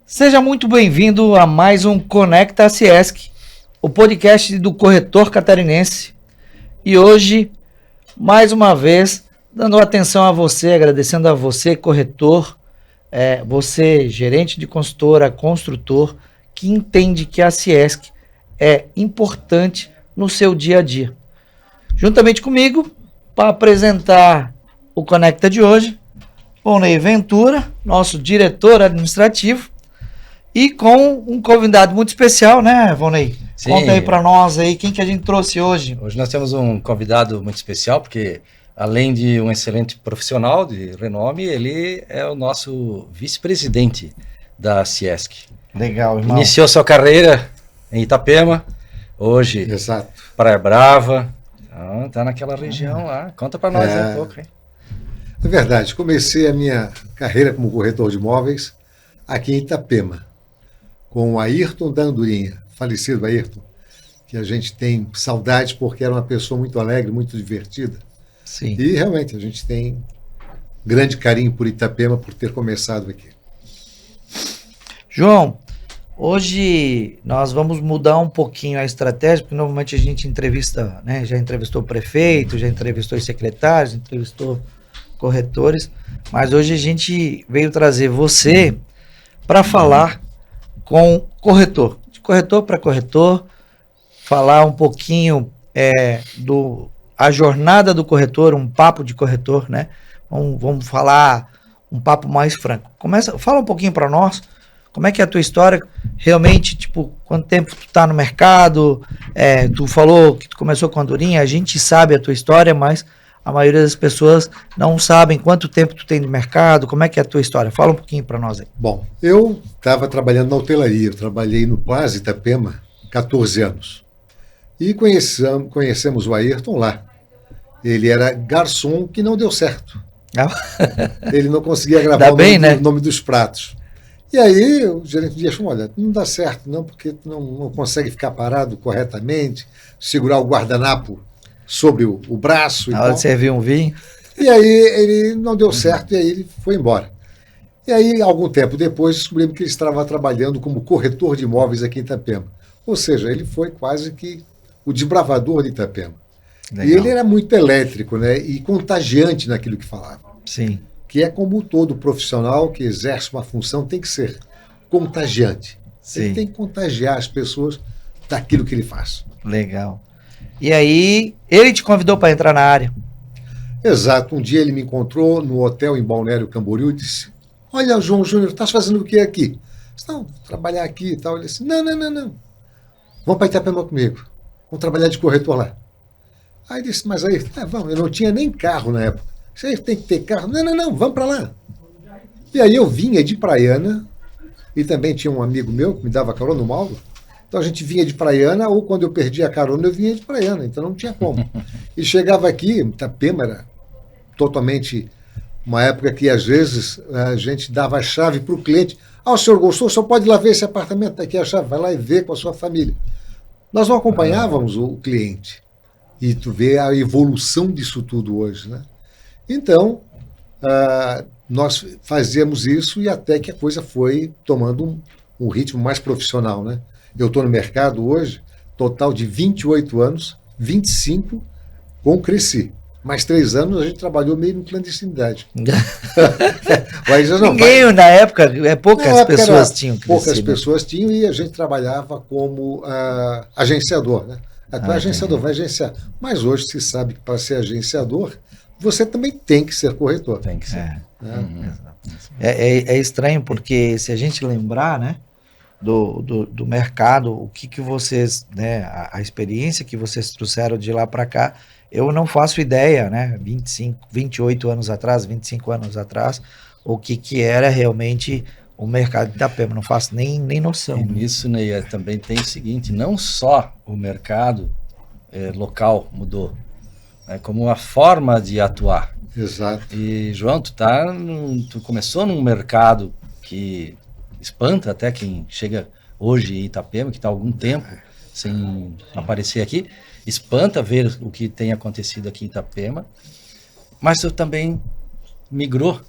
Seja muito bem-vindo a mais um Conecta Ciesc, o podcast do corretor catarinense. E hoje, mais uma vez, dando atenção a você, agradecendo a você, corretor, você, gerente de consultora, construtor, que entende que a Ciesc é importante no seu dia a dia. Juntamente comigo, para apresentar o Conecta de hoje, Vonei Ventura, nosso diretor administrativo, e com um convidado muito especial, né, Vonei? Sim. Conta aí para nós aí, quem que a gente trouxe hoje? Hoje nós temos um convidado muito especial, porque além de um excelente profissional de renome, ele é o nosso vice-presidente da Ciesc. Legal, irmão. Iniciou sua carreira em Itapema, hoje Exato. Praia Brava, então, tá naquela região lá. Conta para nós um pouco, hein? É verdade, comecei a minha carreira como corretor de imóveis aqui em Itapema, com o Ayrton da Andorinha, falecido Ayrton, que a gente tem saudade porque era uma pessoa muito alegre, muito divertida. Sim. E realmente a gente tem grande carinho por Itapema por ter começado aqui. João, hoje nós vamos mudar um pouquinho a estratégia, porque normalmente a gente entrevista, né? Já entrevistou o prefeito, já entrevistou os secretários, entrevistou corretores, mas hoje a gente veio trazer você para falar com corretor, de corretor para corretor, falar um pouquinho a jornada do corretor, um papo de corretor, né? Vamos falar um papo mais franco. Fala um pouquinho para nós, como é que é a tua história, realmente, tipo, quanto tempo tu tá no mercado, tu falou que tu começou com a Andorinha, a gente sabe a tua história, mas a maioria das pessoas não sabem quanto tempo tu tem de mercado, como é que é a tua história. Fala um pouquinho para nós aí. Bom, eu estava trabalhando na hotelaria, eu trabalhei no Plaza Itapema 14 anos. E conhecemos o Ayrton lá. Ele era garçom que não deu certo. Ele não conseguia gravar o nome dos pratos. E aí o gerente disse, olha, não dá certo não, porque tu não consegue ficar parado corretamente, segurar o guardanapo sobre o braço. Na hora de servir um vinho. E aí ele não deu certo e aí ele foi embora. E aí, algum tempo depois, descobrimos que ele estava trabalhando como corretor de imóveis aqui em Itapema. Ou seja, ele foi quase que o desbravador de Itapema. Legal. E ele era muito elétrico, né, e contagiante naquilo que falava. Sim. Que é como todo profissional que exerce uma função tem que ser contagiante. Sim. Ele tem que contagiar as pessoas daquilo que ele faz. Legal. E aí, ele te convidou para entrar na área. Exato. Um dia ele me encontrou no hotel em Balneário Camboriú e disse, olha, João Júnior, estás fazendo o que aqui? Eu disse, não, vou trabalhar aqui e tal. Ele disse, não. Vamos para Itapema comigo. Vamos trabalhar de corretor lá. Aí disse, mas aí, vamos, eu não tinha nem carro na época. Você tem que ter carro? Não, vamos para lá. E aí eu vinha de Praiana, e também tinha um amigo meu que me dava carona, o Mauro. Então a gente vinha de Praiana, ou quando eu perdia a carona, eu vinha de Praiana, então não tinha como. E chegava aqui, Itapema era totalmente uma época que às vezes a gente dava a chave para o cliente. O senhor gostou? O senhor pode ir lá ver esse apartamento, está aqui a chave, vai lá e vê com a sua família. Nós não acompanhávamos o cliente. E tu vê a evolução disso tudo hoje, né? Então, nós fazíamos isso e até que a coisa foi tomando um ritmo mais profissional, né? Eu estou no mercado hoje, total de 28 anos, 25 com Cresci. Mais 3 anos a gente trabalhou meio em clandestinidade. Ninguém, na época, poucas pessoas tinham Cresci. Poucas pessoas tinham e a gente trabalhava como agenciador, né? Agenciador vai agenciar. Mas hoje se sabe que para ser agenciador, você também tem que ser corretor. Tem que ser. É estranho porque se a gente lembrar, né, do mercado, o que vocês, né, a experiência que vocês trouxeram de lá para cá, eu não faço ideia, né, 28 anos atrás, 25 anos atrás, o que era realmente o mercado de Itapema, não faço nem noção. E nisso, Ney, também tem o seguinte, não só o mercado local mudou, como a forma de atuar. Exato. E, João, tu começou num mercado que espanta até quem chega hoje em Itapema, que está há algum tempo sem aparecer aqui, espanta ver o que tem acontecido aqui em Itapema, mas tu também migrou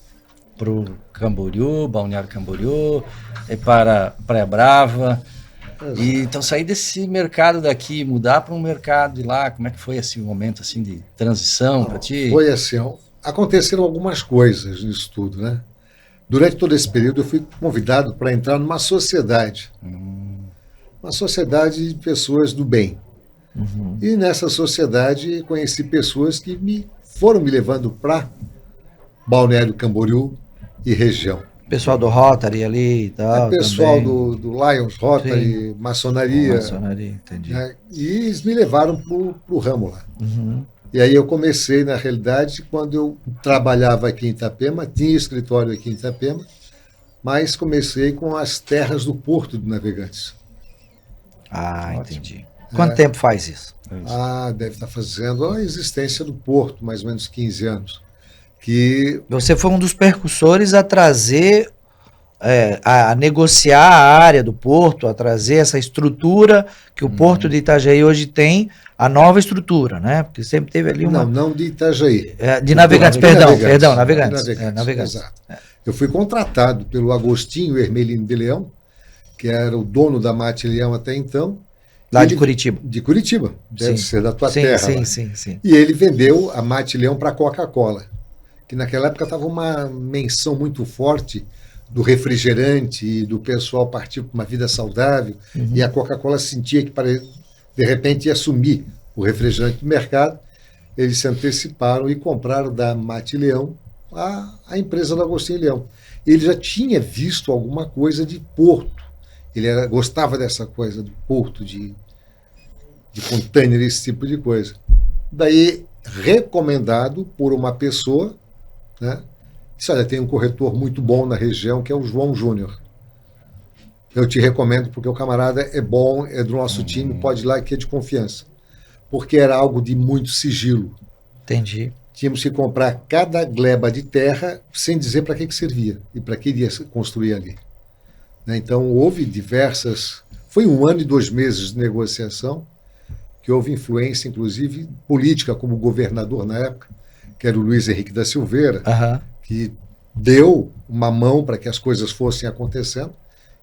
o Camboriú, Balneário Camboriú, e para Praia Brava. E, então sair desse mercado daqui, mudar para um mercado de lá, como é que foi esse momento assim de transição para ti? Foi assim, aconteceram algumas coisas nisso tudo, né? Durante todo esse período eu fui convidado para entrar numa sociedade. Uma sociedade de pessoas do bem. E nessa sociedade conheci pessoas que foram me levando para Balneário Camboriú e região. Pessoal do Rotary ali e tal. Pessoal também. do Lions, Rotary, Sim. maçonaria. Maçonaria, entendi. Né? E eles me levaram para o ramo lá. Uhum. E aí eu comecei, na realidade, quando eu trabalhava aqui em Itapema, tinha escritório aqui em Itapema, mas comecei com as terras do Porto de Navegantes. Ah, entendi. Quanto tempo faz isso? Deve estar fazendo a existência do Porto, mais ou menos 15 anos. Que Você foi um dos percussores a trazer, a negociar a área do Porto, a trazer essa estrutura que o Porto de Itajaí hoje tem, a nova estrutura, né? Porque sempre teve ali uma... Não de Itajaí. De Navegantes, perdão, Navegantes. Navegantes. Exato. Eu fui contratado pelo Agostinho Hermelino de Leão, que era o dono da Mate Leão até então. Lá de Curitiba. De Curitiba, deve ser da tua terra. Sim. E ele vendeu a Mate Leão para a Coca-Cola, que naquela época estava uma menção muito forte do refrigerante e do pessoal partir para uma vida saudável, e a Coca-Cola sentia que de repente ia sumir o refrigerante do mercado. Eles se anteciparam e compraram da Mate Leão a empresa do Agostinho Leão. Ele já tinha visto alguma coisa de porto, ele gostava dessa coisa do porto, de container, esse tipo de coisa. Daí, recomendado por uma pessoa, né? Disse, olha, tem um corretor muito bom na região, que é o João Júnior. Eu te recomendo, porque o camarada é bom, é do nosso time, pode ir lá, que é de confiança. Porque era algo de muito sigilo. Entendi. Tínhamos que comprar cada gleba de terra sem dizer para que servia e para que iria construir ali. Né? Então, houve diversas... Foi 1 ano e 2 meses de negociação, que houve influência, inclusive, política, como governador na época, que era o Luiz Henrique da Silveira, que deu uma mão para que as coisas fossem acontecendo,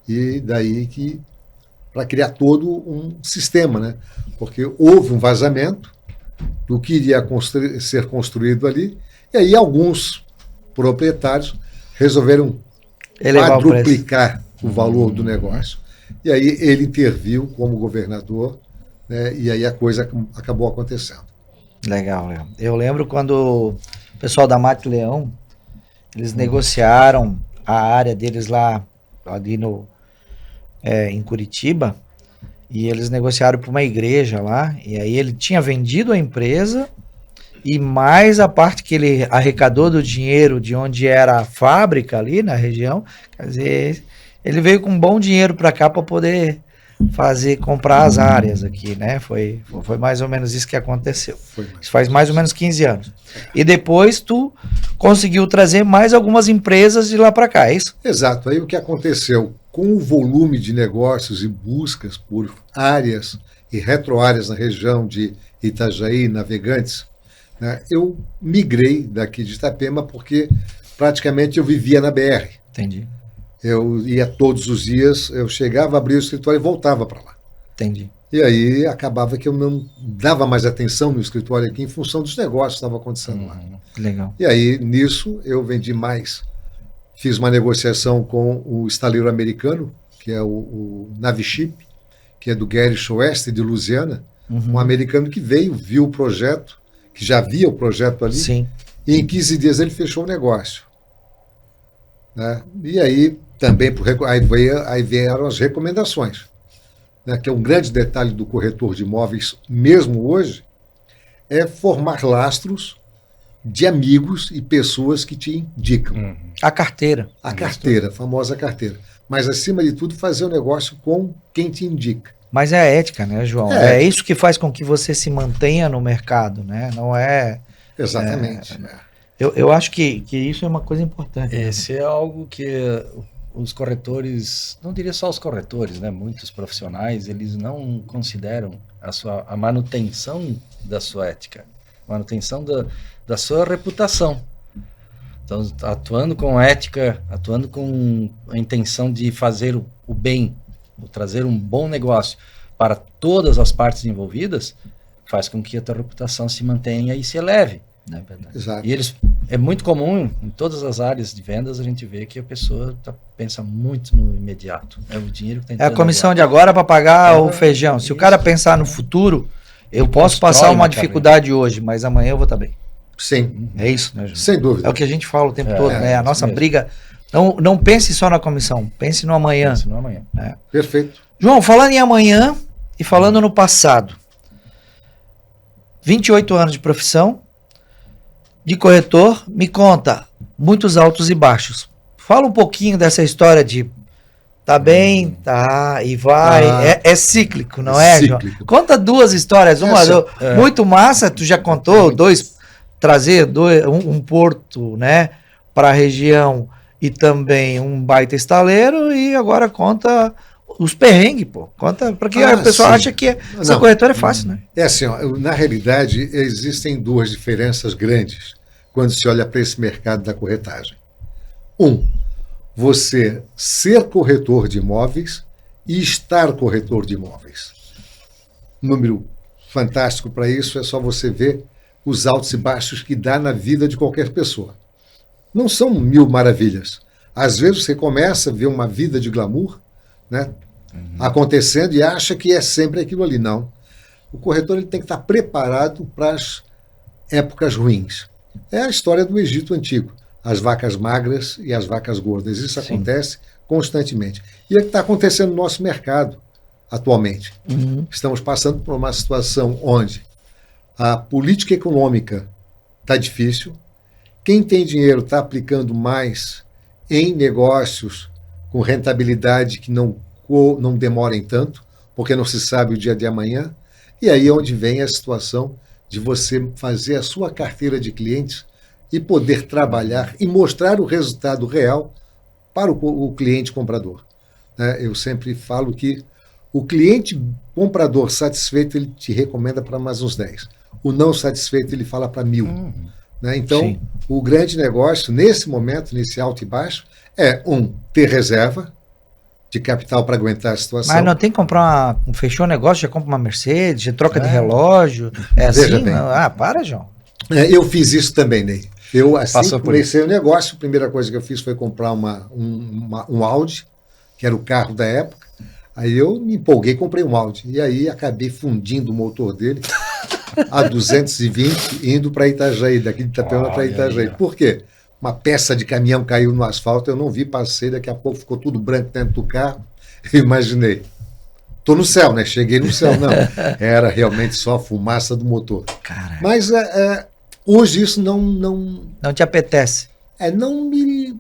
e daí que para criar todo um sistema, né? Porque houve um vazamento do que iria ser construído ali, e aí alguns proprietários resolveram quadruplicar o valor do negócio. E aí ele interviu como governador, né? E aí a coisa acabou acontecendo. Legal. Eu lembro quando o pessoal da Mate Leão, eles negociaram a área deles lá ali em Curitiba, e eles negociaram para uma igreja lá, e aí ele tinha vendido a empresa, e mais a parte que ele arrecadou do dinheiro de onde era a fábrica ali na região, quer dizer, ele veio com um bom dinheiro para cá para poder comprar as áreas aqui, né? Foi mais ou menos isso que aconteceu. Isso faz mais ou menos 15 anos. E depois tu conseguiu trazer mais algumas empresas de lá para cá, é isso? Exato. Aí o que aconteceu? Com o volume de negócios e buscas por áreas e retroáreas na região de Itajaí, Navegantes, né, eu migrei daqui de Itapema porque praticamente eu vivia na BR. Entendi. Eu ia todos os dias, eu chegava, abria o escritório e voltava para lá. Entendi. E aí acabava que eu não dava mais atenção no escritório aqui em função dos negócios que estavam acontecendo lá. Legal. E aí, nisso, eu vendi mais. Fiz uma negociação com o estaleiro americano, que é o Naviship, que é do Garrish West, de Louisiana, um americano que veio, viu o projeto, que já via o projeto ali, sim, e em 15 dias ele fechou o negócio. Né? E aí também aí vieram as recomendações, né? Que é um grande detalhe do corretor de imóveis, mesmo hoje, é formar lastros de amigos e pessoas que te indicam. A carteira. A carteira, a famosa carteira. Mas, acima de tudo, fazer o negócio com quem te indica. Mas é a ética, né, João? É isso que faz com que você se mantenha no mercado, né? Não é... Exatamente. Eu acho que isso é uma coisa importante. Esse é algo que os corretores, não diria só os corretores, né? Muitos profissionais, eles não consideram a manutenção da sua ética, manutenção da sua reputação. Então, atuando com ética, atuando com a intenção de fazer o bem, trazer um bom negócio para todas as partes envolvidas, faz com que a tua reputação se mantenha e se eleve. Né? Exato. E é muito comum, em todas as áreas de vendas, a gente vê que a pessoa pensa muito no imediato. É o dinheiro que está É a entrando comissão agora. de agora para pagar o É, feijão. Se o isso. cara pensar no futuro, eu posso constrói passar uma uma dificuldade hoje, mas amanhã eu vou estar bem. Sim, É isso, né, João? sem É dúvida. o que a gente fala o tempo É, todo, né? A isso nossa mesmo. briga. Não pense só na comissão, pense no amanhã. Isso não é amanhã. Perfeito. João, falando em amanhã e falando no passado. 28 anos de profissão, de corretor, me conta, muitos altos e baixos. Fala um pouquinho dessa história de tá bem, tá, e vai. É cíclico, não é, João? Cíclico. Conta duas histórias. Uma muito massa, tu já contou, trazer um porto, né, para a região e também um baita estaleiro, e agora conta os perrengues, pô. Conta, porque a pessoa sim. acha que ser Não. corretor é fácil, né? É assim, ó, na realidade, existem duas diferenças grandes quando se olha para esse mercado da corretagem. Você ser corretor de imóveis e estar corretor de imóveis. Número fantástico para isso é só você ver os altos e baixos que dá na vida de qualquer pessoa. Não são mil maravilhas. Às vezes você começa a ver uma vida de glamour, né, acontecendo e acha que é sempre aquilo ali. Não. O corretor ele tem que estar preparado para as épocas ruins. É a história do Egito Antigo. As vacas magras e as vacas gordas. Isso Sim. acontece constantemente. E é o que está acontecendo no nosso mercado atualmente. Estamos passando por uma situação onde a política econômica está difícil, quem tem dinheiro está aplicando mais em negócios com rentabilidade que não demorem tanto, porque não se sabe o dia de amanhã, e aí é onde vem a situação de você fazer a sua carteira de clientes e poder trabalhar e mostrar o resultado real para o cliente comprador. Eu sempre falo que o cliente comprador satisfeito, ele te recomenda para mais uns 10. O não satisfeito, ele fala para 1000. Então, Sim. o grande negócio, nesse momento, nesse alto e baixo, é ter reserva de capital para aguentar a situação. Mas não tem que comprar fechou o negócio, já compra uma Mercedes, já troca de É. relógio. É Veja assim? bem. Não? Para, João. Eu fiz isso também, Ney. Eu, assim Passou que por comecei o negócio, a primeira coisa que eu fiz foi comprar um Audi, que era o carro da época. Aí eu me empolguei e comprei um Audi. E aí acabei fundindo o motor dele a 220, indo para Itajaí, daqui de Itapema para Olha Itajaí. aí, ó. Por quê? Uma peça de caminhão caiu no asfalto, eu não vi, passei, daqui a pouco ficou tudo branco dentro do carro. Eu imaginei. Tô no céu, né? Cheguei no céu. Não, era realmente só a fumaça do motor. Cara, Mas hoje isso não não te apetece. não me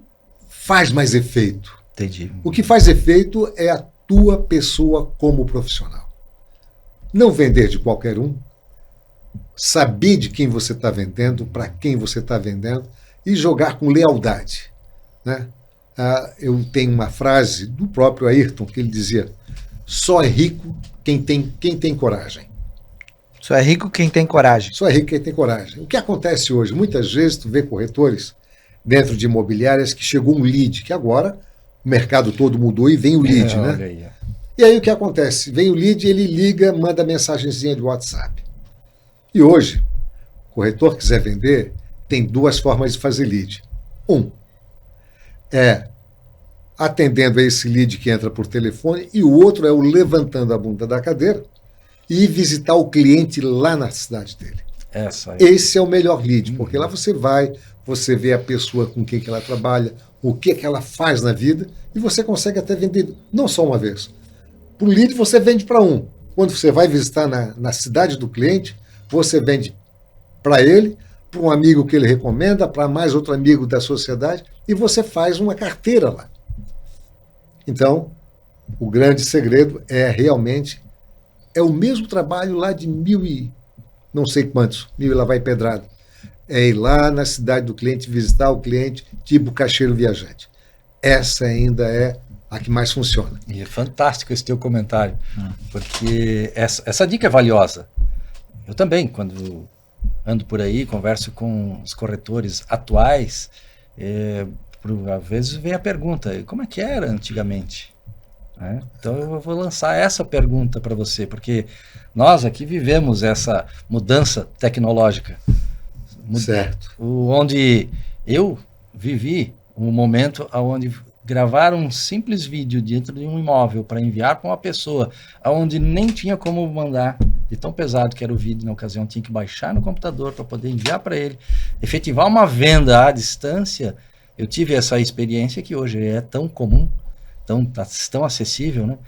faz mais efeito. Entendi. O que faz efeito é a tua pessoa como profissional. Não vender de qualquer um, saber de quem você está vendendo, para quem você está vendendo e jogar com lealdade. Né? Eu tenho uma frase do próprio Ayrton que ele dizia: só é rico quem tem coragem. Só é rico quem tem coragem. Só é rico quem tem coragem. O que acontece hoje? Muitas vezes tu vê corretores dentro de imobiliárias que chegou um lead, que agora o mercado todo mudou e vem o lead, né? Olha aí, ó. E aí o que acontece? Vem o lead, ele liga, manda mensagenzinha de WhatsApp. E hoje, o corretor quiser vender, tem duas formas de fazer lead. É atendendo a esse lead que entra por telefone, e o outro é o levantando a bunda da cadeira e visitar o cliente lá na cidade dele. Essa aí. Esse é o melhor lead, porque lá você vai, você vê a pessoa com quem que ela trabalha, o que ela faz na vida, e você consegue até vender, não só uma vez. Por lead você vende para um. Quando você vai visitar na cidade do cliente, você vende para ele, para um amigo que ele recomenda, para mais outro amigo da sociedade, e você faz uma carteira lá. Então, o grande segredo é realmente, é o mesmo trabalho lá de 1000 e não sei quantos, 1000 e lá vai pedrada. É ir lá na cidade do cliente, visitar o cliente, tipo caixeiro viajante. Essa ainda é a que mais funciona. E é fantástico esse teu comentário, porque essa dica é valiosa. Eu também, quando ando por aí, converso com os corretores atuais, Às vezes vem a pergunta, como é que era antigamente? Né? Então eu vou lançar essa pergunta para você, porque nós aqui vivemos essa mudança tecnológica. Certo. Onde eu vivi um momento onde gravar um simples vídeo dentro de um imóvel para enviar para uma pessoa, onde nem tinha como mandar, de tão pesado que era o vídeo na ocasião, tinha que baixar no computador para poder enviar para ele, efetivar uma venda à distância. Eu tive essa experiência que hoje é tão comum, tão acessível, né?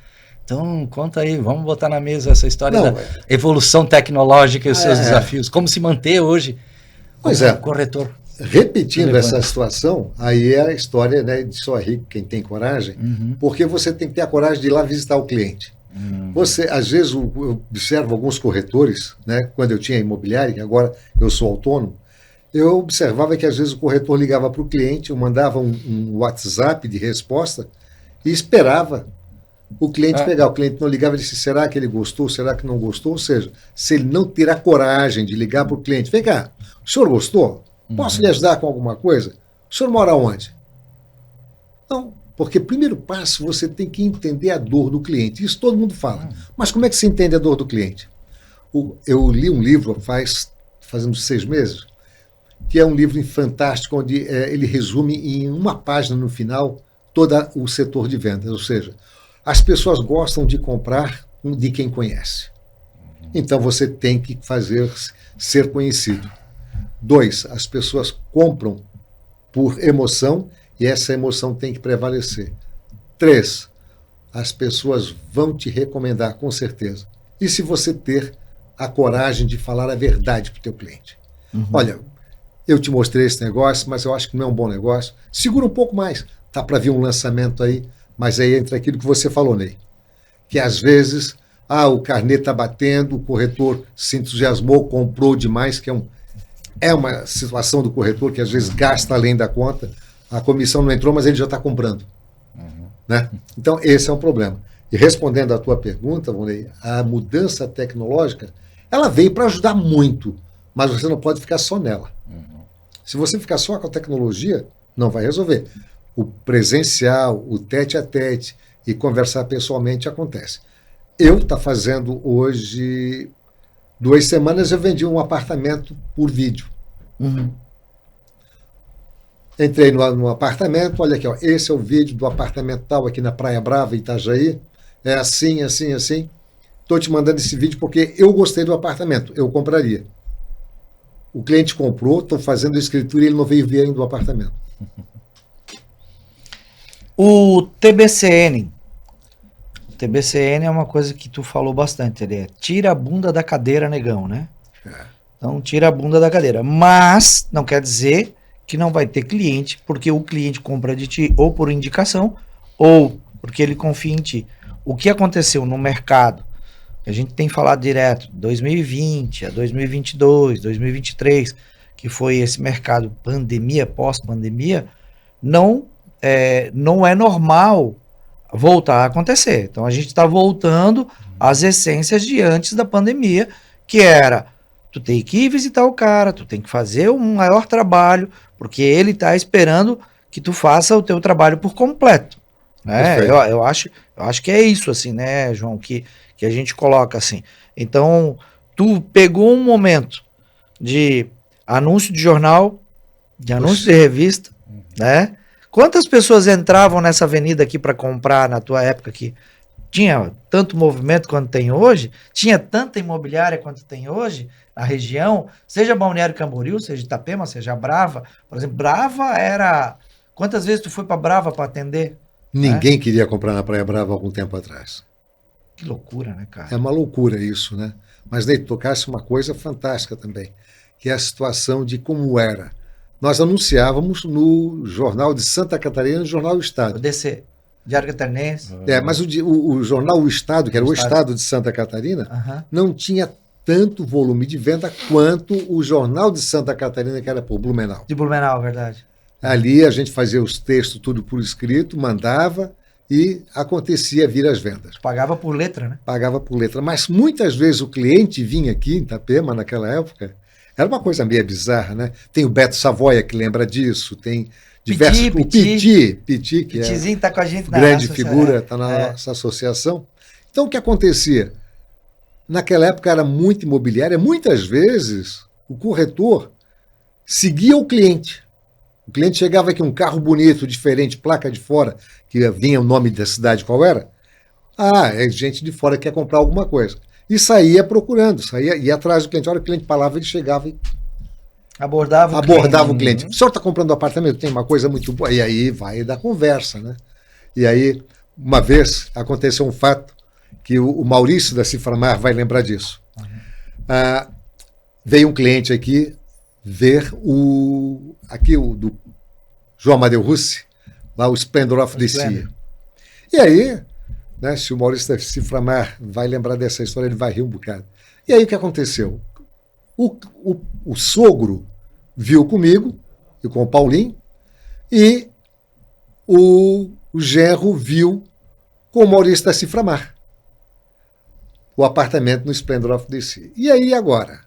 Então, conta aí, vamos botar na mesa essa história da evolução tecnológica e os seus desafios, como se manter hoje como corretor. Repetindo essa situação, aí é a história, né, de só rico quem tem coragem, porque você tem que ter a coragem de ir lá visitar o cliente. Você, às vezes, eu observo alguns corretores, né, quando eu tinha imobiliária, que agora eu sou autônomo, eu observava que às vezes o corretor ligava para o cliente, eu mandava um WhatsApp de resposta e esperava o cliente pegar. O cliente não ligava e disse, será que ele gostou, será que não gostou? Ou seja, se ele não ter a coragem de ligar para o cliente, vem cá, o senhor gostou? Posso lhe ajudar com alguma coisa? O senhor mora onde? Não, porque primeiro passo você tem que entender a dor do cliente. Isso todo mundo fala. Mas como é que se entende a dor do cliente? Eu li um livro fazendo 6 meses, que é um livro fantástico, onde ele resume em uma página no final todo o setor de vendas. Ou seja, as pessoas gostam de comprar de quem conhece. Então você tem que fazer ser conhecido. 2, as pessoas compram por emoção e essa emoção tem que prevalecer. 3, as pessoas vão te recomendar, com certeza. E se você ter a coragem de falar a verdade para o teu cliente? Olha, eu te mostrei esse negócio, mas eu acho que não é um bom negócio. Segura um pouco mais. Tá para vir um lançamento aí, mas aí entra aquilo que você falou, Ney. Que às vezes, o carnê está batendo, o corretor se entusiasmou, comprou demais, que é uma situação do corretor que às vezes gasta além da conta, a comissão não entrou, mas ele já está comprando. Né? Então, esse é um problema. E respondendo à tua pergunta, Vonei, a mudança tecnológica, ela veio para ajudar muito, mas você não pode ficar só nela. Se você ficar só com a tecnologia, não vai resolver. O presencial, o tete-a-tete e conversar pessoalmente acontece. Eu estou fazendo hoje 2 semanas, eu vendi um apartamento por vídeo. Entrei no apartamento, olha aqui, ó, esse é o vídeo do apartamento tal aqui na Praia Brava, Itajaí. É assim, assim, assim. Estou te mandando esse vídeo porque eu gostei do apartamento, eu compraria. O cliente comprou, estou fazendo a escritura e ele não veio ver ainda o apartamento. O TBCN. O TBCN é uma coisa que tu falou bastante. Ele tira a bunda da cadeira, negão, né? Então, tira a bunda da cadeira. Mas, não quer dizer que não vai ter cliente, porque o cliente compra de ti ou por indicação, ou porque ele confia em ti. O que aconteceu no mercado, a gente tem falado direto, 2020, a 2022, 2023, que foi esse mercado pandemia, pós-pandemia, não é normal voltar a acontecer. Então a gente está voltando às essências de antes da pandemia, que era, tu tem que ir visitar o cara, tu tem que fazer um maior trabalho, porque ele está esperando que tu faça o teu trabalho por completo. Né? Eu acho que é isso, assim, né, João, que a gente coloca assim. Então, tu pegou um momento de anúncio de jornal, de anúncio de revista, né? Quantas pessoas entravam nessa avenida aqui para comprar na tua época que tinha tanto movimento quanto tem hoje, tinha tanta imobiliária quanto tem hoje na região, seja Balneário Camboriú, seja Itapema, seja Brava. Por exemplo, Brava era... Quantas vezes tu foi para Brava para atender? Ninguém queria comprar na Praia Brava há algum tempo atrás. Que loucura, né, cara? É uma loucura isso, né? Mas daí tocasse uma coisa fantástica também, que é a situação de como era. Nós anunciávamos no Jornal de Santa Catarina, no Jornal do Estado. O DC, Diário Catarinense. Mas o Jornal O Estado, que era o Estado de Santa Catarina, não tinha tanto volume de venda quanto o Jornal de Santa Catarina, que era por Blumenau. De Blumenau, verdade. Ali a gente fazia os textos tudo por escrito, mandava e acontecia vir as vendas. Pagava por letra, né? Pagava por letra. Mas muitas vezes o cliente vinha aqui em Itapema, naquela época, era uma coisa meio bizarra, né? Tem o Beto Savoia que lembra disso, diversos. O Piti, que é Pitizinho tá com a gente grande nossa figura, está na nossa associação. Então, o que acontecia? Naquela época era muito imobiliária, muitas vezes o corretor seguia o cliente. O cliente chegava aqui, um carro bonito, diferente, placa de fora, que vinha o nome da cidade, qual era? Ah, é gente de fora que quer comprar alguma coisa. E saía procurando, ia atrás do cliente. A hora que o cliente falava, ele chegava e abordava o cliente. O senhor está comprando um apartamento, tem uma coisa muito boa. E aí vai da conversa, né? E aí, uma vez, aconteceu um fato que o Maurício da Ciframar vai lembrar disso. Veio um cliente aqui ver o do João Amadeu Russi, lá o Splendor of the Sea. E aí, né, se o Maurício da Ciframar vai lembrar dessa história, ele vai rir um bocado. E aí o que aconteceu? O sogro viu comigo e com o Paulinho, e o genro viu com o Maurício da Ciframar o apartamento no Splendor of the Sea. E aí agora?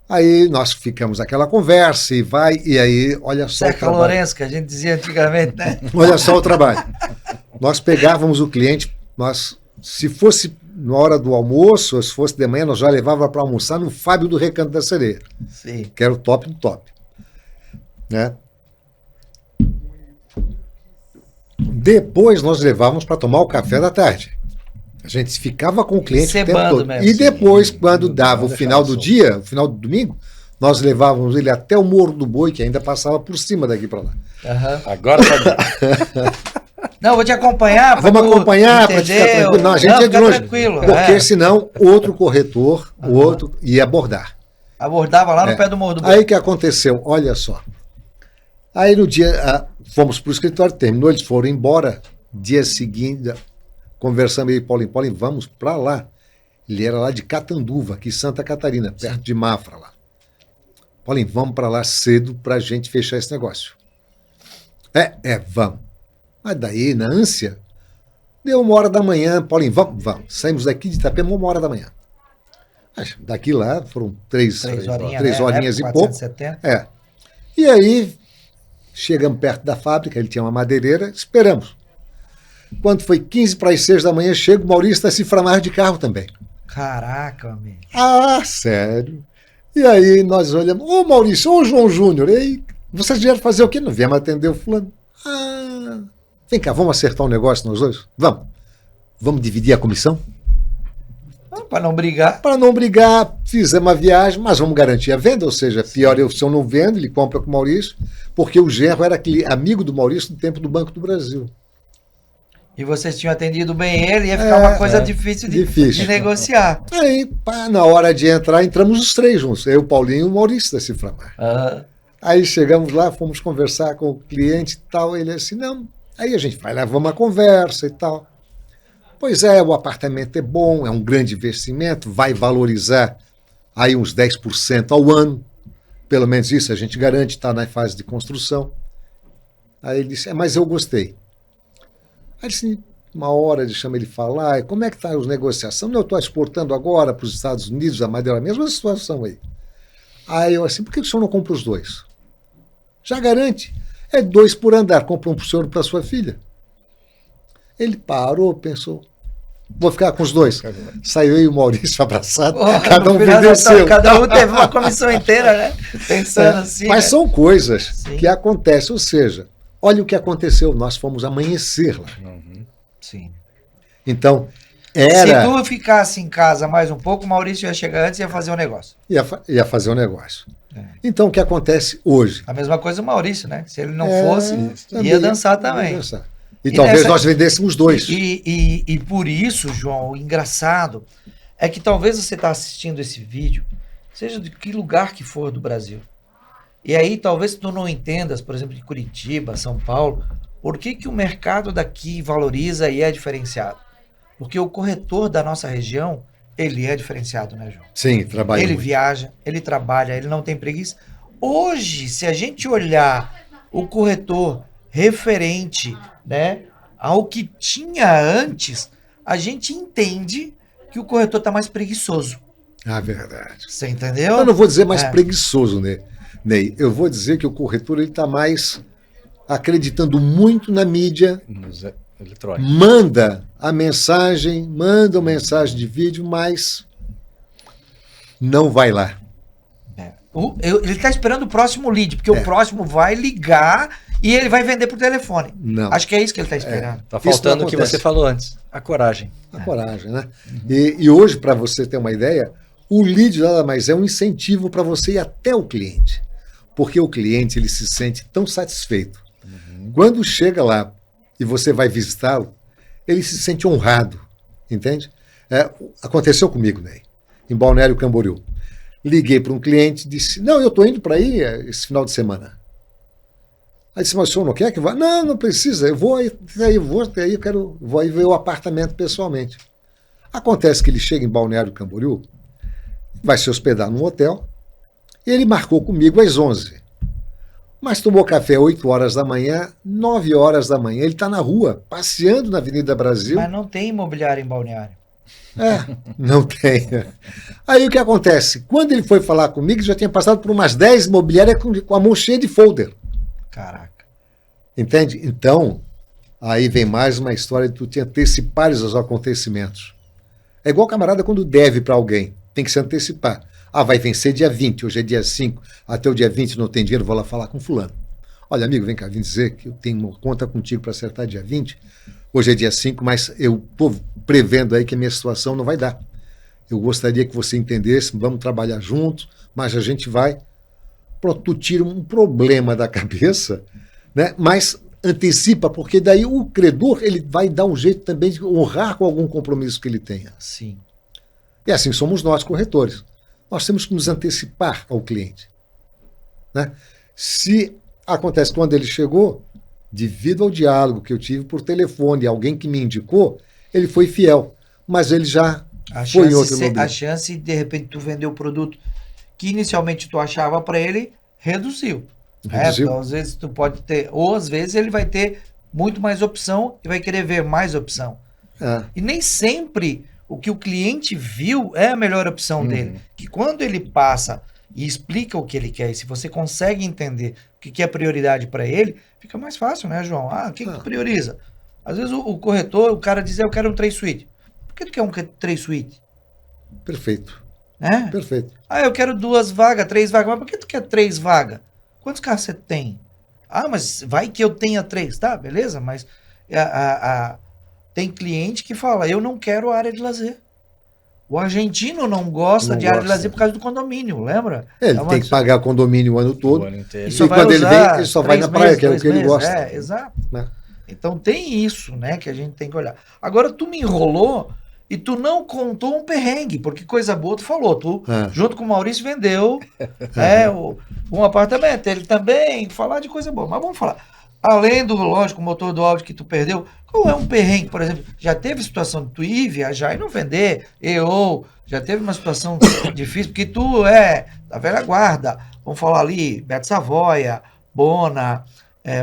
Aí nós ficamos naquela conversa e aí, olha só. Seca Lourenço, que a gente dizia antigamente, né? Olha só o trabalho. Nós pegávamos o cliente, se fosse na hora do almoço, ou se fosse de manhã, nós já levávamos para almoçar no Fábio do Recanto da Sereia. Sim. Que era o top do top. Né? Depois nós levávamos para tomar o café da tarde. A gente ficava com o cliente o tempo todo. Mesmo, e depois, quando dava o final do dia, o final do domingo, nós levávamos ele até o Morro do Boi, que ainda passava por cima daqui para lá. Uhum. Agora tá... Não, vou te acompanhar. Vamos acompanhar para ficar tranquilo. Não, a gente ia de longe. Porque senão outro corretor, o outro, ia abordar. Abordava lá no pé do Morro do Boi. Aí o que aconteceu? Olha só. Aí no dia, fomos para o escritório, terminou, eles foram embora. Dia seguinte, conversamos aí, Paulinho, vamos para lá. Ele era lá de Catanduva, aqui em Santa Catarina, perto de Mafra lá. Paulinho, vamos para lá cedo para a gente fechar esse negócio. Vamos. Mas daí, na ânsia, deu 1h da manhã, Paulinho, vamos. Saímos daqui de Itapema 1h da manhã. Daqui lá foram 3 horinhas e pouco. E aí, chegamos perto da fábrica, ele tinha uma madeireira, esperamos. Quando foi 15 para as 6 da manhã, chega o Maurício da Ciframar de carro também. Caraca, amigo. Sério? E aí nós olhamos, Maurício, João Júnior, e aí, vocês vieram fazer o quê? Não viemos atender o fulano. Vem cá, vamos acertar um negócio nós dois? Vamos dividir a comissão? Para não brigar. Para não brigar, fizemos uma viagem, mas vamos garantir a venda, ou seja, pior se eu não vendo, ele compra com o Maurício, porque o genro era amigo do Maurício no tempo do Banco do Brasil. E vocês tinham atendido bem ele, ia ficar uma coisa difícil de negociar. Aí, na hora de entrar, entramos os 3 juntos, eu, o Paulinho e o Maurício da Ciframar. Aí chegamos lá, fomos conversar com o cliente e tal, ele assim, não, aí a gente vai lá, vamos a conversa e tal. Pois o apartamento é bom, é um grande investimento, vai valorizar aí uns 10% ao ano, pelo menos isso a gente garante, está na fase de construção. Aí ele disse, mas eu gostei. Aí disse, uma hora deixamos ele falar, como é que está as negociações? Não, eu estou exportando agora para os Estados Unidos, a madeira, a mesma situação aí. Aí eu assim, por que o senhor não compra os 2? Já garante, 2 por andar, compra um para o senhor e para a sua filha. Ele parou, pensou, vou ficar com os 2. Saiu eu e o Maurício abraçado, cada um vendeu o seu. Cada um teve uma comissão inteira, né? Pensando assim. Mas são coisas que acontecem, ou seja, olha o que aconteceu, nós fomos amanhecer lá. Sim. Então, se tu ficasse em casa mais um pouco, o Maurício ia chegar antes e ia fazer um negócio. Ia fazer um negócio. Então, o que acontece hoje? A mesma coisa o Maurício, né? Se ele não fosse, ia dançar também. Ia dançar. E talvez nós vendêssemos 2. E por isso, João, o engraçado é que talvez você está assistindo esse vídeo, seja de que lugar que for do Brasil. E aí talvez tu não entendas, por exemplo, de Curitiba, São Paulo, por que o mercado daqui valoriza e é diferenciado. Porque o corretor da nossa região, ele é diferenciado, né, João? Sim, trabalha. Ele viaja, ele trabalha, ele não tem preguiça. Hoje, se a gente olhar o corretor referente, né, ao que tinha antes, a gente entende que o corretor está mais preguiçoso. Verdade. Você entendeu? Eu não vou dizer mais preguiçoso, né, Ney? Eu vou dizer que o corretor está mais acreditando muito na mídia, Nos eletrônicos. manda uma mensagem de vídeo, mas não vai lá. Ele está esperando o próximo lead, porque o próximo vai ligar e ele vai vender por telefone. Não. Acho que é isso que ele está esperando. Tá Isso faltando não o que acontece. você falou antes, a coragem. A coragem, né? E hoje, para você ter uma ideia, o lead nada mais é um incentivo para você ir até o cliente. Porque o cliente ele se sente tão satisfeito. Quando chega lá e você vai visitá-lo, ele se sente honrado, entende? Aconteceu comigo, né? Em Balneário Camboriú. Liguei para um cliente e disse, não, eu estou indo para aí esse final de semana. Aí disse, mas o senhor não quer que vá? Não, não precisa, eu vou aí, vou aí ver o apartamento pessoalmente. Acontece que ele chega em Balneário Camboriú, vai se hospedar num hotel, e ele marcou comigo às 11. Mas tomou café 8 horas da manhã, 9 horas da manhã, ele está na rua, passeando na Avenida Brasil. Mas não tem imobiliário em Balneário. Não tem. Aí o que acontece? Quando ele foi falar comigo, já tinha passado por umas 10 imobiliárias com a mão cheia de folder. Caraca. Entende? Então, aí vem mais uma história de tu te antecipares aos acontecimentos. É igual camarada quando deve para alguém. Tem que se antecipar. Vai vencer dia 20, hoje é dia 5. Até o dia 20 não tem dinheiro, vou lá falar com fulano. Olha, amigo, vem cá, vim dizer que eu tenho uma conta contigo para acertar dia 20. Hoje é dia 5, mas eu estou prevendo aí que a minha situação não vai dar. Eu gostaria que você entendesse, vamos trabalhar juntos, mas a gente vai. Pronto, tu tira um problema da cabeça, né? Mas antecipa, porque daí o credor ele vai dar um jeito também de honrar com algum compromisso que ele tenha. Sim. E assim somos nós, corretores. Nós temos que nos antecipar ao cliente, né? Se acontece quando ele chegou, devido ao diálogo que eu tive por telefone, alguém que me indicou, ele foi fiel, mas ele já foi em outro imobiliário. A chance de repente tu vender o produto que inicialmente tu achava para ele, reduziu. Então, às vezes tu pode ter, ou às vezes ele vai ter muito mais opção e vai querer ver mais opção. E nem sempre o que o cliente viu é a melhor opção dele. Que quando ele passa e explica o que ele quer, e se você consegue entender o que é prioridade para ele, fica mais fácil, né, João? O que tu prioriza? Às vezes o corretor, o cara diz, eu quero um 3 suíte. Por que tu quer um 3 suíte? Perfeito. Perfeito. Eu quero 2 vagas, 3 vagas. Mas por que tu quer 3 vagas? Quantos carros você tem? Mas vai que eu tenha 3. Tá, beleza, mas tem cliente que fala, eu não quero área de lazer. O argentino não gosta de área de lazer por causa do condomínio, lembra? Ele tem que pagar condomínio o ano todo. E quando ele vem, ele só vai na praia, que é o que ele gosta. Exato. Então tem isso, né, que a gente tem que olhar. Agora, tu me enrolou e tu não contou um perrengue, porque coisa boa tu falou. Tu, junto com o Maurício, vendeu um apartamento. Ele também, falar de coisa boa. Mas vamos falar. Além do, lógico, motor do áudio que tu perdeu, qual é um perrengue, por exemplo? Já teve situação de tu ir viajar e não vender? Já teve uma situação difícil, porque tu é da velha guarda. Vamos falar ali, Beto Savoia, Bona,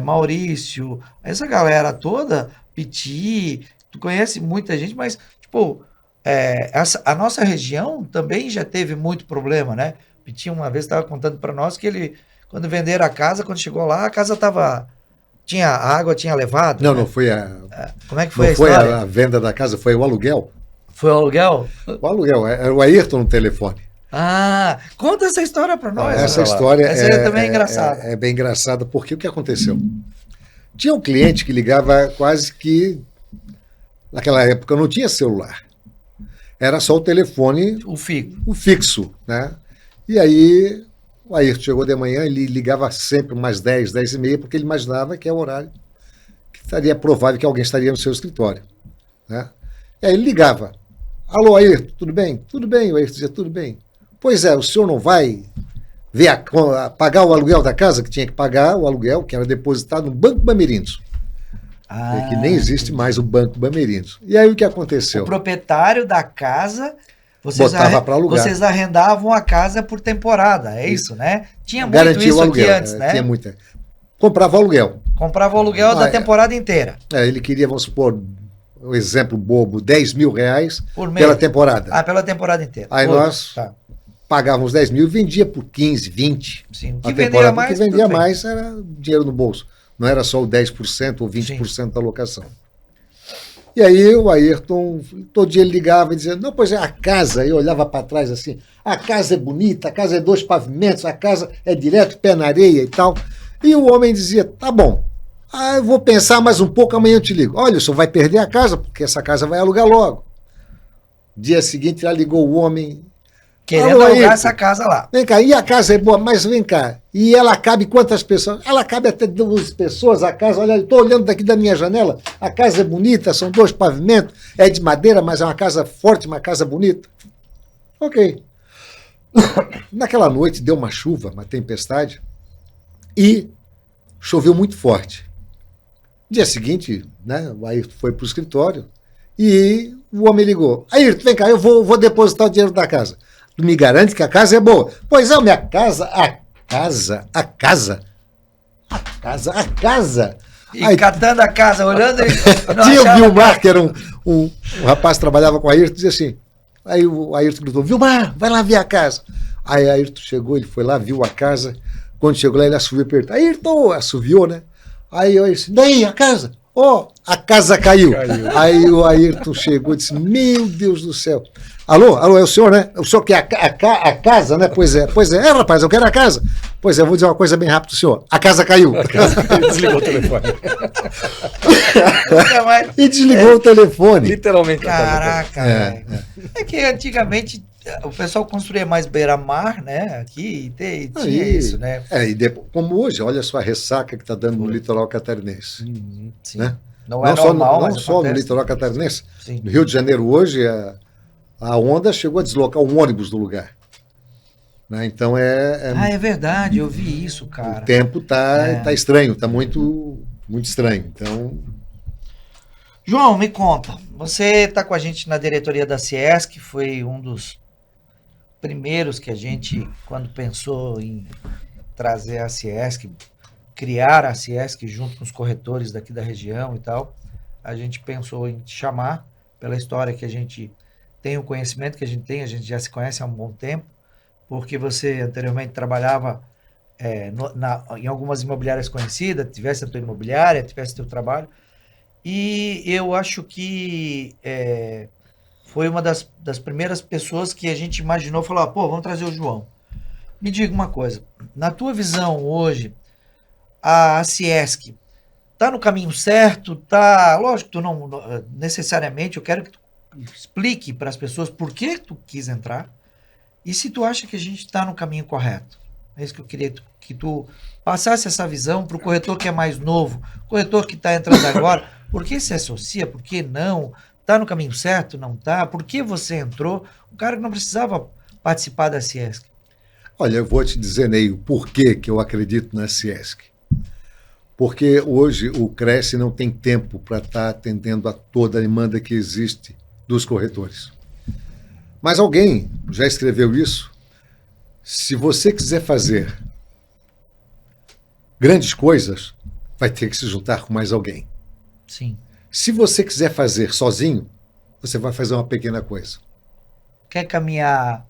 Maurício, essa galera toda, Piti, tu conhece muita gente, mas, tipo, a nossa região também já teve muito problema, né? Piti uma vez estava contando para nós que ele, quando venderam a casa, quando chegou lá, a casa estava... a água tinha levado? Não, né? não foi como é que foi não a história? Foi a venda da casa, foi o aluguel. Foi o aluguel? O aluguel, era o Ayrton no telefone. Conta essa história para nós. Essa história também é engraçada. É bem engraçada, porque o que aconteceu? Tinha um cliente que ligava quase que... Naquela época não tinha celular. Era só o telefone... O fixo, né? E aí... O Ayrton chegou de manhã, ele ligava sempre umas 10, 10 e meia, porque ele imaginava que é o horário que estaria provável que alguém estaria no seu escritório, né? E aí ele ligava. Alô, Ayrton, tudo bem? Tudo bem, o Ayrton dizia, tudo bem. Pois é, o senhor não vai pagar o aluguel da casa, que tinha que pagar o aluguel, que era depositado no Banco Bamerindos. Que nem existe mais o Banco Bamerindos. E aí o que aconteceu? O proprietário da casa... Botava para alugar. Vocês arrendavam a casa por temporada, é isso, né? Tinha muito Garantia isso o aluguel, aqui antes, né? Tinha muita. Comprava o aluguel. Comprava o aluguel da temporada inteira. Ele queria, vamos supor, um exemplo bobo, 10 mil reais por mês. Pela temporada. Pela temporada inteira. Aí nós pagávamos 10 mil e vendia por 15, 20. Sim, que vendia mais era dinheiro no bolso. não era só o 10% ou 20% da locação. E aí o Ayrton, todo dia ele ligava e dizia, não, pois é, a casa, eu olhava para trás assim, a casa é bonita, a casa é 2 pavimentos, a casa é direto, pé na areia e tal. E o homem dizia, tá bom, eu vou pensar mais um pouco, amanhã eu te ligo. Olha, o senhor vai perder a casa, porque essa casa vai alugar logo. Dia seguinte, já ligou o homem. Querendo alugar essa casa lá. Vem cá, e a casa é boa, mas vem cá. E ela cabe quantas pessoas? Ela cabe até 12 pessoas, a casa. Olha, eu estou olhando daqui da minha janela, a casa é bonita, são 2 pavimentos, é de madeira, mas é uma casa forte, uma casa bonita. Ok. Naquela noite deu uma chuva, uma tempestade, e choveu muito forte. Dia seguinte, né, o Ayrton foi para o escritório e o homem ligou. Ayrton, vem cá, eu vou depositar o dinheiro da casa. Tu me garante que a casa é boa? Pois é, minha casa, a casa. E aí, catando a casa, olhando... Tinha o Vilmar, que era um rapaz que trabalhava com o Ayrton, dizia assim, aí o Ayrton gritou, Vilmar, vai lá ver a casa. Aí o Ayrton chegou, ele foi lá, viu a casa, quando chegou lá ele assoviou e perguntou, Ayrton, assoviou, né? Aí eu disse, daí a casa? A casa caiu. Aí o Ayrton chegou e disse, meu Deus do céu. Alô, é o senhor, né? O senhor quer a casa, né? Pois é, rapaz, eu quero a casa. Pois é, eu vou dizer uma coisa bem rápido, senhor. A casa caiu. Desligou o telefone. E desligou o telefone. Literalmente. Caraca, é que antigamente o pessoal construía mais beira-mar, né? Aqui e tinha isso, né? E depois, como hoje, olha só a ressaca que está dando no litoral catarinense. Sim. Né? Não é normal, não só no litoral catarinense. Sim. No Rio de Janeiro hoje, a onda chegou a deslocar um ônibus do lugar. Né? Então é verdade, eu vi isso, cara. O tempo tá estranho, tá muito, muito estranho. Então... João, me conta. Você está com a gente na diretoria da Ciesc, foi um dos primeiros que a gente, quando pensou em trazer a Ciesc, criar a Ciesc junto com os corretores daqui da região e tal, a gente pensou em te chamar pela história que a gente tem, o conhecimento que a gente já se conhece há um bom tempo, porque você anteriormente trabalhava em algumas imobiliárias conhecidas, tivesse a tua imobiliária, tivesse teu trabalho, e eu acho que foi uma das primeiras pessoas que a gente imaginou, falou, pô, vamos trazer o João. Me diga uma coisa, na tua visão hoje, a Ciesc está no caminho certo? Tá, lógico que tu não necessariamente, eu quero que tu explique para as pessoas por que tu quis entrar e se tu acha que a gente está no caminho correto. É isso que eu queria que tu passasse essa visão para o corretor que é mais novo, corretor que está entrando agora, por que se associa, por que não, está no caminho certo, não está, por que você entrou, o cara que não precisava participar da Ciesc. Olha, eu vou te dizer, Ney, o porquê que eu acredito na Ciesc. Porque hoje o Cresce não tem tempo para estar atendendo a toda a demanda que existe dos corretores. Mas alguém já escreveu isso. Se você quiser fazer grandes coisas, vai ter que se juntar com mais alguém. Sim. Se você quiser fazer sozinho, você vai fazer uma pequena coisa. Quer caminhar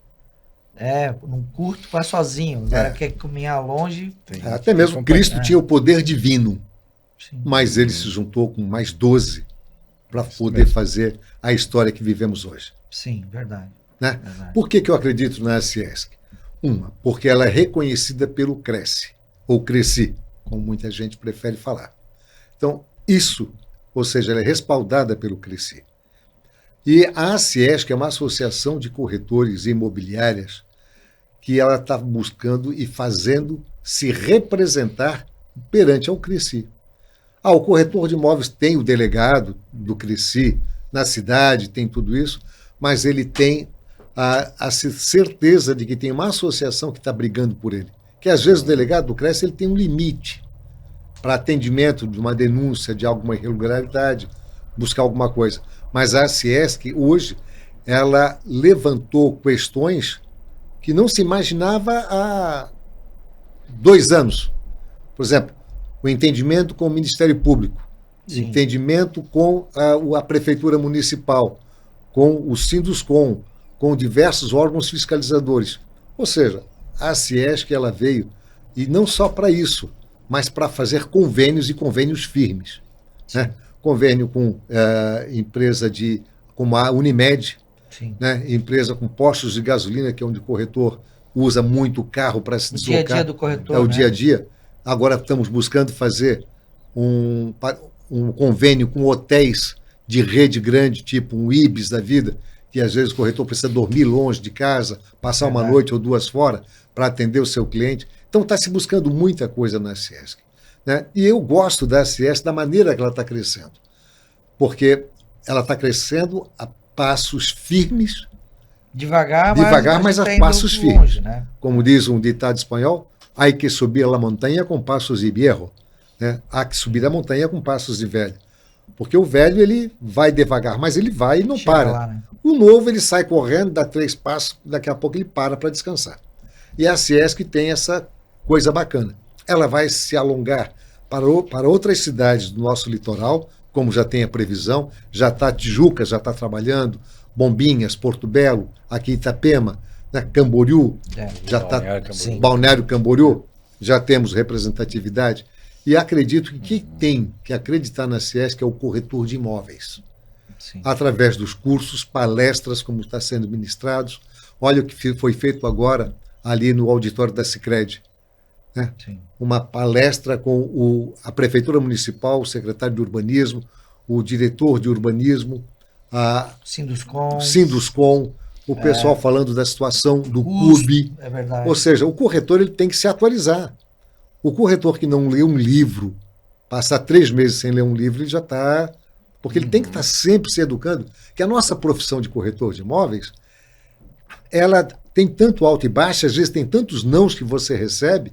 num curto, vai sozinho. Agora quer caminhar longe. Até mesmo Cristo tinha o poder divino. Sim. Mas ele se juntou com mais 12 para poder fazer a história que vivemos hoje. Sim, verdade. Né? Verdade. Por que eu acredito na Ciesc? Porque ela é reconhecida pelo Cresce, ou Cresci, como muita gente prefere falar. Então, isso, ou seja, ela é respaldada pelo Cresci. E a Ciesc é uma associação de corretores imobiliárias que ela está buscando e fazendo se representar perante ao Cresci. O corretor de imóveis tem o delegado do Cresci na cidade, tem tudo isso, mas ele tem a certeza de que tem uma associação que está brigando por ele. Que às vezes o delegado do Cresci ele tem um limite para atendimento de uma denúncia de alguma irregularidade, buscar alguma coisa. Mas a Ciesc, hoje, ela levantou questões que não se imaginava há 2 anos. Por exemplo, o entendimento com o Ministério Público, o entendimento com a Prefeitura Municipal, com o Sinduscom, com diversos órgãos fiscalizadores. Ou seja, a Ciesc ela veio, e não só para isso, mas para fazer convênios e convênios firmes. Né? Convênio com empresa como a Unimed, Sim. né? Empresa com postos de gasolina, que é onde o corretor usa muito o carro para se deslocar. O dia a dia do corretor. É o né? dia a dia. Agora estamos buscando fazer um convênio com hotéis de rede grande, tipo um Ibis da vida, que às vezes o corretor precisa dormir longe de casa, passar uma noite ou duas fora para atender o seu cliente. Então está se buscando muita coisa na SESC. Né? E eu gosto da SESC da maneira que ela está crescendo, porque ela está crescendo a passos firmes, Devagar, mas a tá passos indo firmes. longe, né? Como diz um ditado espanhol, hay que subir a montanha com passos de viejo. Né? Há que subir a montanha com passos de velho. Porque o velho ele vai devagar, mas ele vai e não Chega para. lá, né? O novo ele sai correndo, dá 3 passos, daqui a pouco ele para descansar. E a SESC tem essa coisa bacana. Ela vai se alongar para outras cidades do nosso litoral, como já tem a previsão, já está Tijuca, já está trabalhando, Bombinhas, Porto Belo, aqui Itapema, né? Camboriú, já está Balneário Camboriú, já temos representatividade. E acredito que quem tem que acreditar na SESC é o corretor de imóveis. Sim. Através dos cursos, palestras, como está sendo ministrados. Olha o que foi feito agora ali no auditório da Sicredi. Né? Uma palestra com a Prefeitura Municipal, o secretário de Urbanismo, o diretor de Urbanismo, a Sinduscom, o pessoal falando da situação do CUB. É verdade. Ou seja, o corretor ele tem que se atualizar. O corretor que não lê um livro, passar 3 meses sem ler um livro, ele já está... Porque ele tem que estar sempre se educando. Que a nossa profissão de corretor de imóveis, ela tem tanto alto e baixo, às vezes tem tantos nãos que você recebe,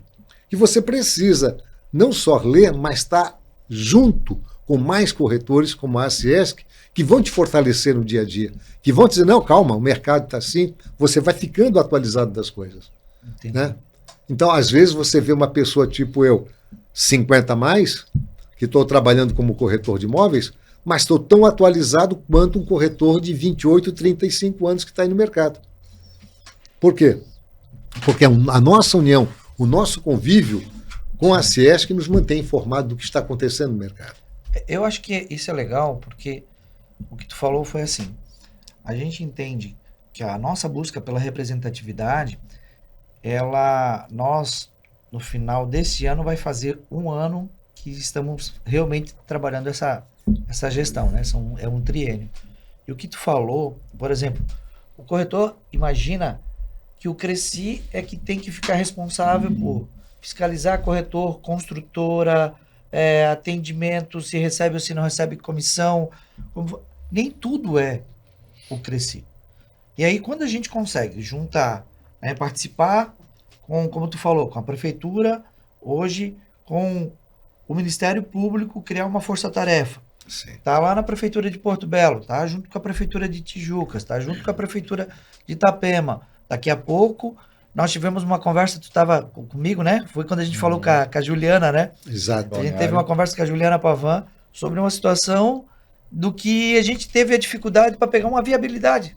que você precisa não só ler, mas estar junto com mais corretores como a SESC, que vão te fortalecer no dia a dia, que vão te dizer, não, calma, o mercado está assim, você vai ficando atualizado das coisas. Né? Então, às vezes, você vê uma pessoa tipo eu, 50 a mais, que estou trabalhando como corretor de imóveis, mas estou tão atualizado quanto um corretor de 28, 35 anos que está aí no mercado. Por quê? Porque a nossa união, o nosso convívio com a SESC nos mantém informado do que está acontecendo no mercado. Eu acho que isso é legal, porque o que tu falou foi assim, a gente entende que a nossa busca pela representatividade, nós, no final desse ano, vai fazer 1 ano que estamos realmente trabalhando essa gestão, né? É um triênio. E o que tu falou, por exemplo, o corretor, imagina que o Cresci é que tem que ficar responsável por fiscalizar corretor, construtora, atendimento, se recebe ou se não recebe comissão. Nem tudo é o Cresci. E aí, quando a gente consegue juntar, né, participar, como tu falou, com a prefeitura, hoje, com o Ministério Público, criar uma força-tarefa. Está lá na prefeitura de Porto Belo, tá junto com a prefeitura de Tijucas, tá junto com a prefeitura de Itapema. Daqui a pouco, nós tivemos uma conversa, tu estava comigo, né? Foi quando a gente falou com a Juliana, né? Exato. A gente teve uma conversa com a Juliana Pavan sobre uma situação do que a gente teve a dificuldade para pegar uma viabilidade.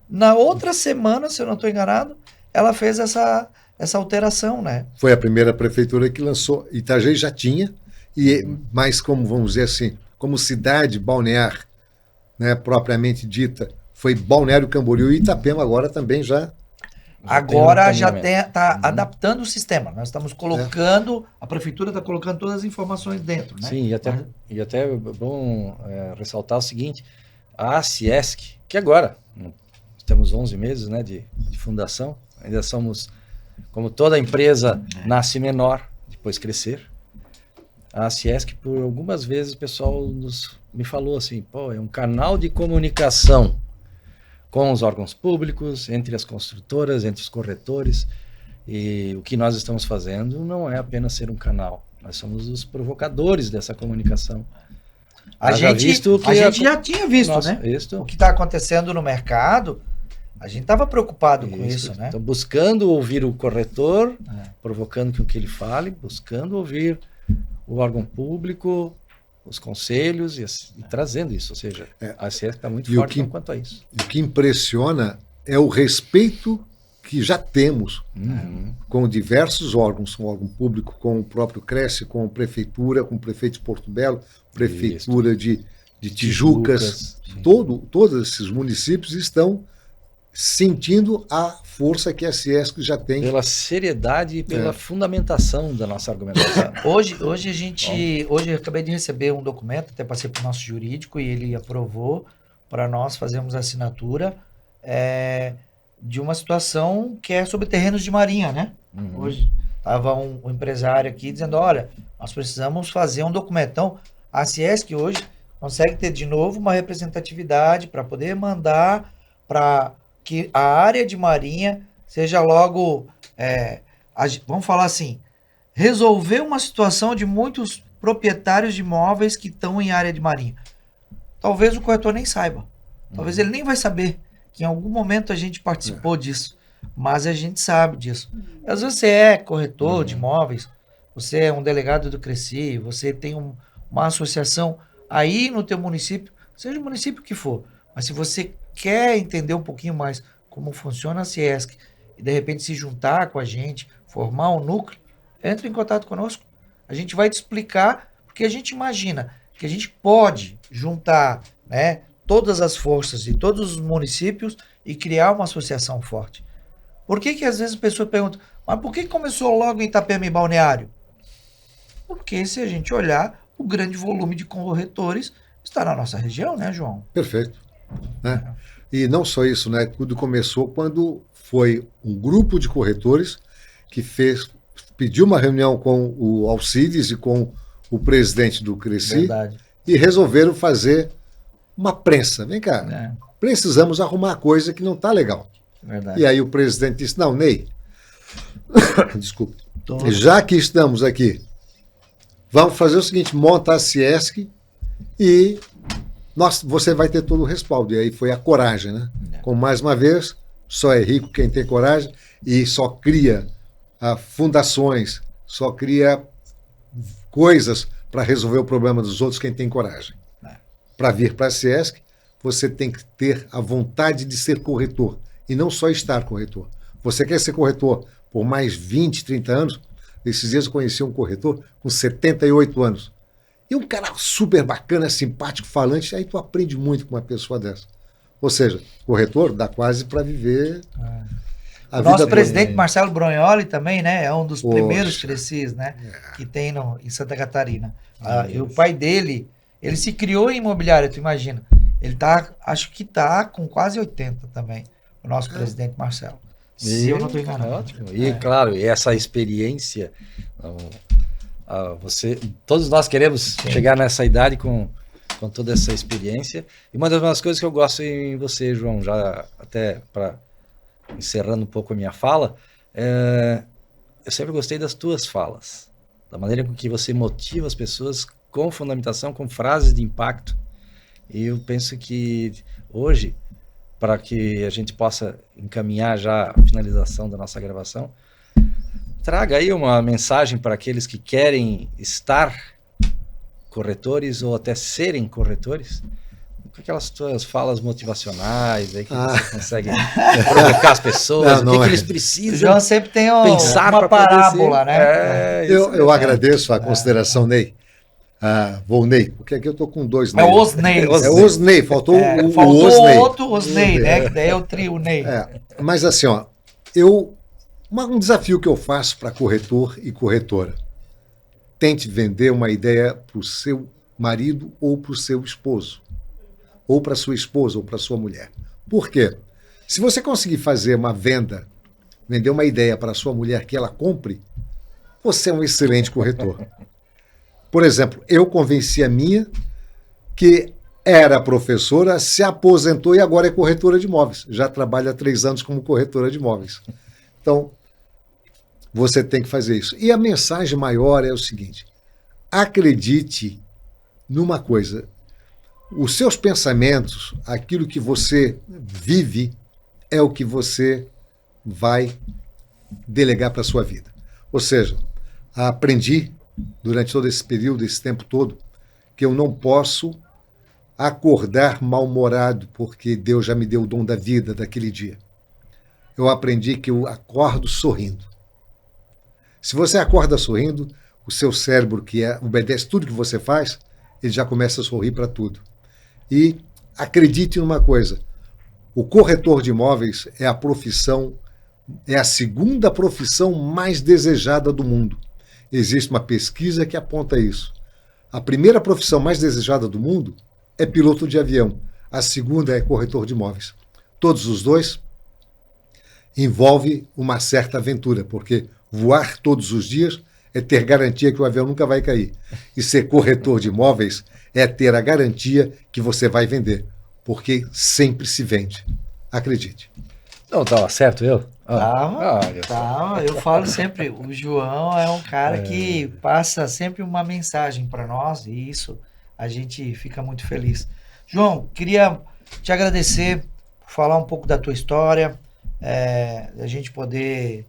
Na outra semana, se eu não estou enganado, ela fez essa alteração, né? Foi a primeira prefeitura que lançou. Itajaí já tinha, mas como, vamos dizer assim, como cidade balnear, né, propriamente dita, foi Balneário Camboriú e Itapema agora também já. Agora já está adaptando o sistema. Nós estamos colocando, a prefeitura está colocando todas as informações dentro, né? Sim, e até é bom ressaltar o seguinte, a SESC, que agora temos 11 meses, né, de fundação, ainda somos, como toda empresa nasce menor, depois crescer. A SESC, por algumas vezes, o pessoal me falou assim, pô, é um canal de comunicação com os órgãos públicos, entre as construtoras, entre os corretores, e o que nós estamos fazendo não é apenas ser um canal, nós somos os provocadores dessa comunicação. A gente já tinha visto, né? Isso. O que está acontecendo no mercado, a gente estava preocupado com isso, né? Então, buscando ouvir o corretor, provocando que o que ele fale, buscando ouvir o órgão público, os conselhos e trazendo isso. Ou seja, a SESC está muito forte quanto a isso. O que impressiona é o respeito que já temos Uhum. com diversos órgãos, com o órgão público, com o próprio Cresce, com a prefeitura, com o prefeito de Porto Belo, prefeitura de Tijucas, Sim. todos esses municípios estão sentindo a força que a Ciesc já tem. Pela seriedade e pela fundamentação da nossa argumentação. Hoje eu acabei de receber um documento, até passei para o nosso jurídico e ele aprovou para nós fazermos a assinatura de uma situação que é sobre terrenos de marinha, né? Uhum. Hoje estava um empresário aqui dizendo, olha, nós precisamos fazer um documento. Então, a Ciesc hoje consegue ter de novo uma representatividade para poder mandar para que a área de marinha seja logo, vamos falar assim, resolver uma situação de muitos proprietários de imóveis que estão em área de marinha. Talvez o corretor nem saiba. Talvez ele nem vai saber que em algum momento a gente participou disso. Mas a gente sabe disso. Às vezes você é corretor de imóveis, você é um delegado do Cresci, você tem uma associação aí no teu município, seja o município que for. Mas se você quer entender um pouquinho mais como funciona a Ciesc e de repente se juntar com a gente, formar um núcleo, entre em contato conosco. A gente vai te explicar, porque a gente imagina que a gente pode juntar, né, todas as forças de todos os municípios e criar uma associação forte. Por que às vezes a pessoa pergunta, mas por que começou logo em Itapema e Balneário? Porque se a gente olhar, o grande volume de corretores está na nossa região, né, João? Perfeito. Né? E não só isso, né? Tudo começou quando foi um grupo de corretores que pediu uma reunião com o Alcides e com o presidente do Cresci. Verdade. E resolveram fazer uma prensa. Vem cá, precisamos arrumar coisa que não está legal. Verdade. E aí o presidente disse, não, Ney, desculpe, já que estamos aqui, vamos fazer o seguinte, monta a Ciesc e você vai ter todo o respaldo. E aí foi a coragem, né? Como mais uma vez, só é rico quem tem coragem e só cria fundações, só cria coisas para resolver o problema dos outros quem tem coragem. Para vir para a Ciesc, você tem que ter a vontade de ser corretor e não só estar corretor. Você quer ser corretor por mais 20, 30 anos? Esses dias eu conheci um corretor com 78 anos. E um cara super bacana, simpático, falante, aí tu aprende muito com uma pessoa dessa. Ou seja, corretor dá quase para viver a o vida nosso toda. presidente Marcelo Brognoli também, né? É um dos primeiros Crescis, né? Que tem em Santa Catarina. E o pai dele, ele se criou em imobiliária, tu imagina. Ele acho que tá com quase 80 também, o nosso presidente Marcelo. Se eu não estou enganado. Ótimo. E claro, essa experiência, todos nós queremos chegar nessa idade com toda essa experiência. E uma das coisas que eu gosto em você, João, já até para encerrando um pouco a minha fala, eu sempre gostei das tuas falas, da maneira com que você motiva as pessoas com fundamentação, com frases de impacto. E eu penso que hoje, para que a gente possa encaminhar já a finalização da nossa gravação, traga aí uma mensagem para aqueles que querem estar corretores ou até serem corretores, com aquelas tuas falas motivacionais aí que você consegue provocar as pessoas, o que eles precisam. O João sempre tem pensar uma parábola, né? Eu agradeço a consideração, Ney. Volney, porque aqui eu tô com dois Ney. É Osney. É Osney, faltou o Osney. Outro Osney, né? Que daí é o trio Ney. Mas assim, ó, um desafio que eu faço para corretor e corretora. Tente vender uma ideia para o seu marido ou para o seu esposo. Ou para sua esposa ou para sua mulher. Por quê? Se você conseguir fazer uma venda, vender uma ideia para sua mulher que ela compre, você é um excelente corretor. Por exemplo, eu convenci a minha que era professora, se aposentou e agora é corretora de imóveis. Já trabalha há 3 anos como corretora de imóveis. Então, você tem que fazer isso. E a mensagem maior é o seguinte: acredite numa coisa. Os seus pensamentos, aquilo que você vive, é o que você vai delegar para a sua vida. Ou seja, aprendi durante todo esse período, esse tempo todo, que eu não posso acordar mal-humorado porque Deus já me deu o dom da vida daquele dia. eu aprendi que eu acordo sorrindo. Se você acorda sorrindo, o seu cérebro, que obedece tudo que você faz, ele já começa a sorrir para tudo. E acredite numa coisa, o corretor de imóveis é a segunda profissão mais desejada do mundo. Existe uma pesquisa que aponta isso. A primeira profissão mais desejada do mundo é piloto de avião. A segunda é corretor de imóveis. Todos os dois envolve uma certa aventura, porque voar todos os dias é ter garantia que o avião nunca vai cair. E ser corretor de imóveis é ter a garantia que você vai vender, porque sempre se vende. Acredite. Não estava certo eu? Tava. Eu falo sempre, o João é um cara que passa sempre uma mensagem para nós e isso a gente fica muito feliz. João, queria te agradecer por falar um pouco da tua história, a gente poder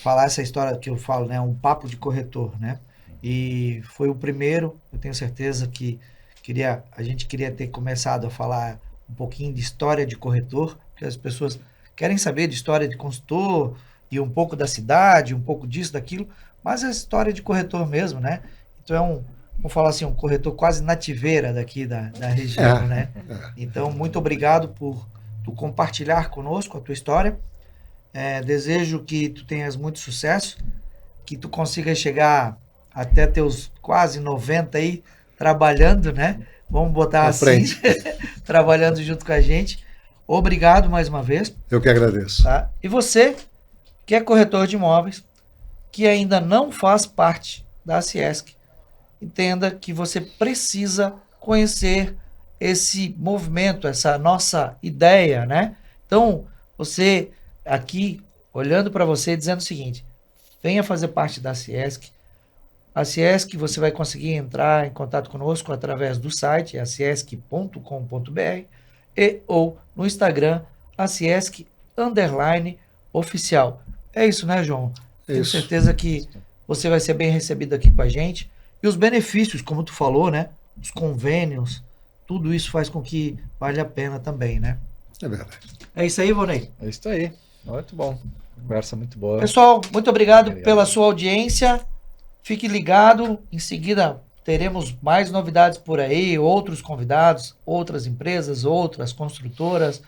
falar essa história que eu falo, né, um papo de corretor, né? E foi o primeiro, eu tenho certeza que a gente queria ter começado a falar um pouquinho de história de corretor, porque as pessoas querem saber de história de consultor e um pouco da cidade, um pouco disso, daquilo, mas é história de corretor mesmo, né? Então vamos falar assim, um corretor quase nativeira daqui da região, né? Então, muito obrigado por tu compartilhar conosco a tua história. Desejo que tu tenhas muito sucesso, que tu consiga chegar até teus quase 90 aí, trabalhando, né? Vamos botar assim, trabalhando junto com a gente. Obrigado mais uma vez. Eu que agradeço. Tá? E você, que é corretor de imóveis, que ainda não faz parte da Aciesc, entenda que você precisa conhecer esse movimento, essa nossa ideia, né? Então, você aqui, olhando para você, dizendo o seguinte, venha fazer parte da Aciesc. A Aciesc, você vai conseguir entrar em contato conosco através do site, aciesc.com.br, ou no Instagram, Aciesc_oficial. É isso, né, João? Tenho certeza que você vai ser bem recebido aqui com a gente. E os benefícios, como tu falou, né? Os convênios, tudo isso faz com que vale a pena também, né? É verdade. É isso aí, Vonei? É isso aí. Muito bom. Conversa muito boa. Pessoal, muito obrigado pela sua audiência. Fique ligado. Em seguida, teremos mais novidades por aí, outros convidados, outras empresas, outras construtoras,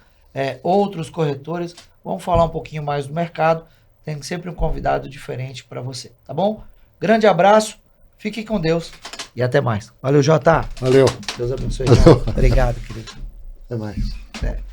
outros corretores. Vamos falar um pouquinho mais do mercado. Tem sempre um convidado diferente para você, tá bom? Grande abraço, fique com Deus e até mais. Valeu, Jota. Valeu. Deus abençoe. Obrigado, querido. Até mais. Até.